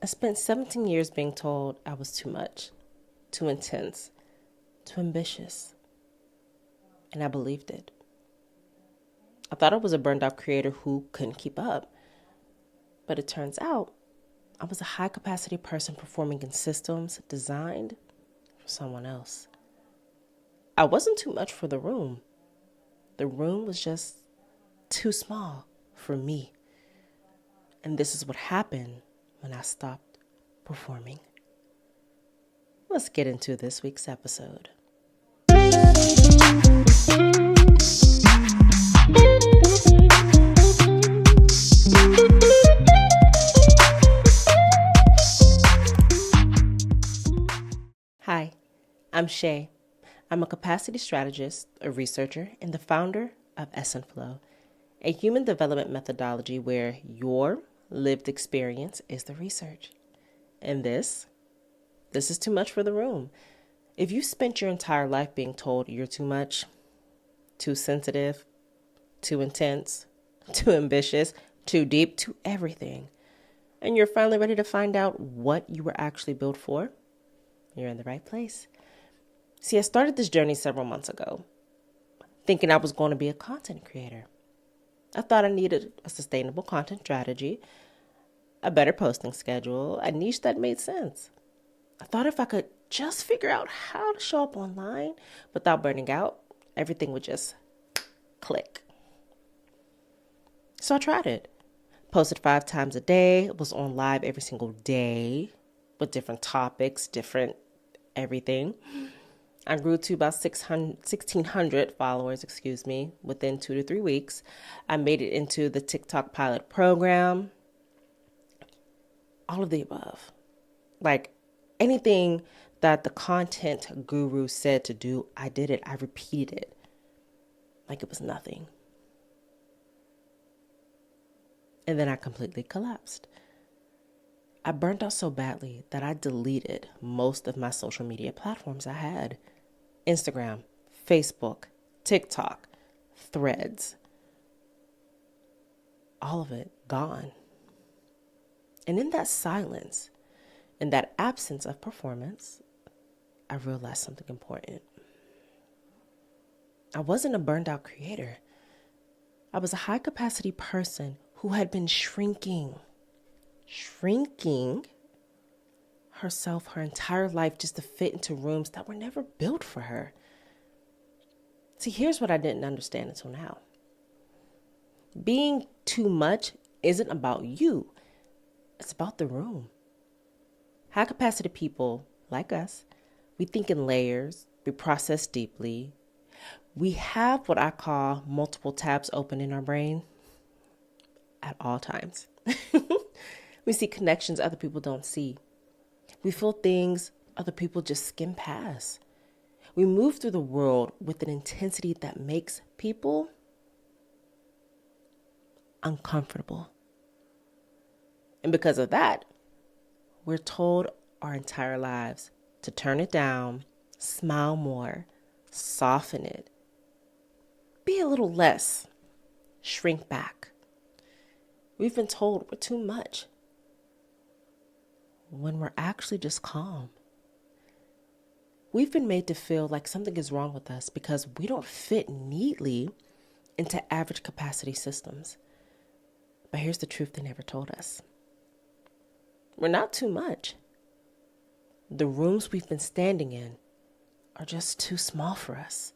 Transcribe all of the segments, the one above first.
I spent 17 years being told I was too much, too intense, too ambitious, and I believed it. I thought I was a burned out creator who couldn't keep up, but it turns out I was a high capacity person performing in systems designed for someone else. I wasn't too much for the room. The room was just too small for me. And this is what happened when I stopped performing. Let's get into this week's episode. Hi, I'm Shae. I'm a capacity strategist, a researcher, and the founder of ESSENTFLOW, a human development methodology where your lived experience is the research. And this is too much for the room. If you spent your entire life being told you're too much, too sensitive, too intense, too ambitious, too deep, too everything, and you're finally ready to find out what you were actually built for, you're in the right place. See, I started this journey several months ago, thinking I was going to be a content creator. I thought I needed a sustainable content strategy, a better posting schedule, a niche that made sense. I thought if I could just figure out how to show up online without burning out, everything would just click. So I tried it. Posted 5 times a day, was on live every single day with different topics, different everything. I grew to about 1,600 followers, within 2 to 3 weeks. I made it into the TikTok pilot program. All of the above. Like anything that the content guru said to do, I did it. I repeated it like it was nothing. And then I completely collapsed. I burnt out so badly that I deleted most of my social media platforms I had. Instagram, Facebook, TikTok, Threads. All of it gone. And in that silence, in that absence of performance, I realized something important. I wasn't a burned out creator. I was a high capacity person who had been shrinking herself her entire life just to fit into rooms that were never built for her. See, here's what I didn't understand until now. Being too much isn't about you. It's about the room. High capacity people like us, we think in layers, we process deeply. We have what I call multiple tabs open in our brain at all times. We see connections other people don't see. We feel things other people just skim past. We move through the world with an intensity that makes people uncomfortable. And because of that, we're told our entire lives to turn it down, smile more, soften it, be a little less, shrink back. We've been told we're too much when we're actually just calm. We've been made to feel like something is wrong with us because we don't fit neatly into average capacity systems. But here's the truth they never told us. We're not too much. The rooms we've been standing in are just too small for us.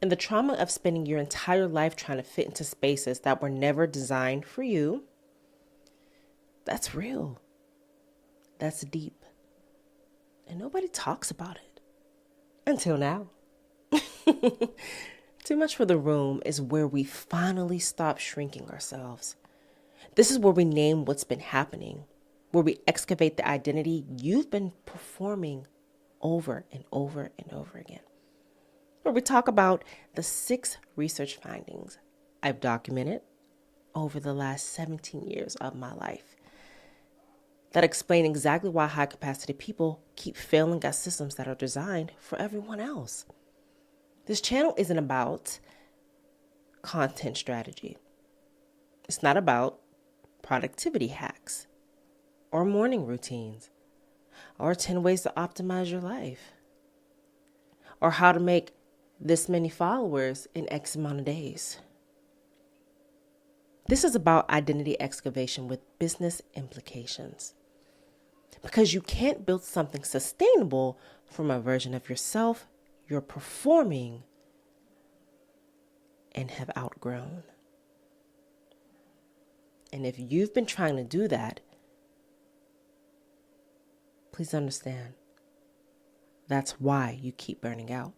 And the trauma of spending your entire life trying to fit into spaces that were never designed for you, that's real. That's deep. And nobody talks about it. Until now. Too much for the room is where we finally stop shrinking ourselves. This is where we name what's been happening, where we excavate the identity you've been performing over and over and over again. Where we talk about the 6 research findings I've documented over the last 17 years of my life that explain exactly why high capacity people keep failing at systems that are designed for everyone else. This channel isn't about content strategy. It's not about productivity hacks or morning routines, or 10 ways to optimize your life, or how to make this many followers in X amount of days. This is about identity excavation with business implications. Because you can't build something sustainable from a version of yourself you're performing and have outgrown. And if you've been trying to do that, please understand that's why you keep burning out.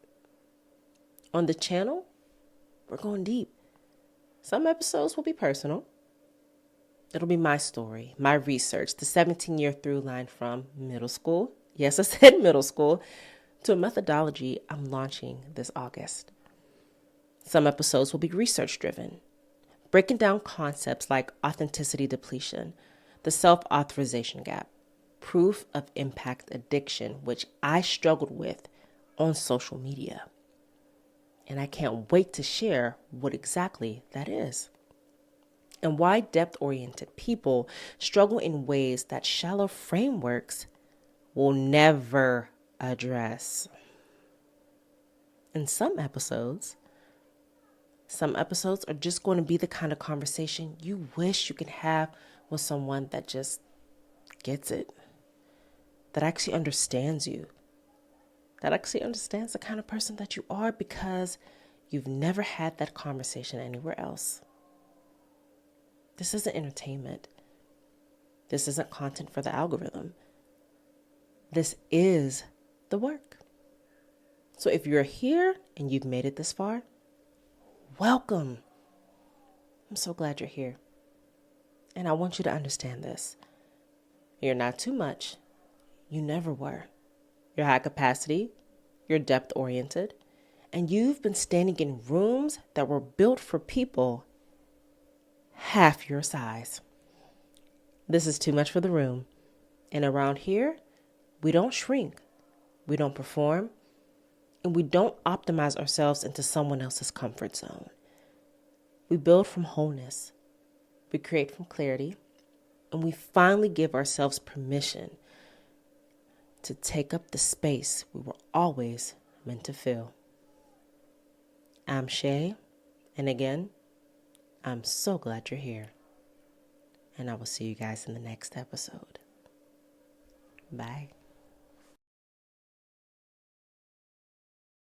On the channel, we're going deep. Some episodes will be personal. It'll be my story, my research, the 17-year through line from middle school. Yes, I said middle school, to a methodology I'm launching this August. Some episodes will be research driven, breaking down concepts like authenticity depletion, the self-authorization gap, proof of impact addiction, which I struggled with on social media. And I can't wait to share what exactly that is, and why depth-oriented people struggle in ways that shallow frameworks will never address. In some episodes are just going to be the kind of conversation you wish you could have with someone that just gets it, that actually understands you, that actually understands the kind of person that you are, because you've never had that conversation anywhere else. This isn't entertainment. This isn't content for the algorithm. This is the work. So if you're here and you've made it this far, welcome. I'm so glad you're here. And I want you to understand this. You're not too much. You never were. You're high capacity. You're depth oriented. And you've been standing in rooms that were built for people half your size. This is too much for the room. And around here, we don't shrink, we don't perform, and we don't optimize ourselves into someone else's comfort zone. We build from wholeness, we create from clarity, and we finally give ourselves permission to take up the space we were always meant to fill. I'm Shae, and again, I'm so glad you're here. And I will see you guys in the next episode. Bye.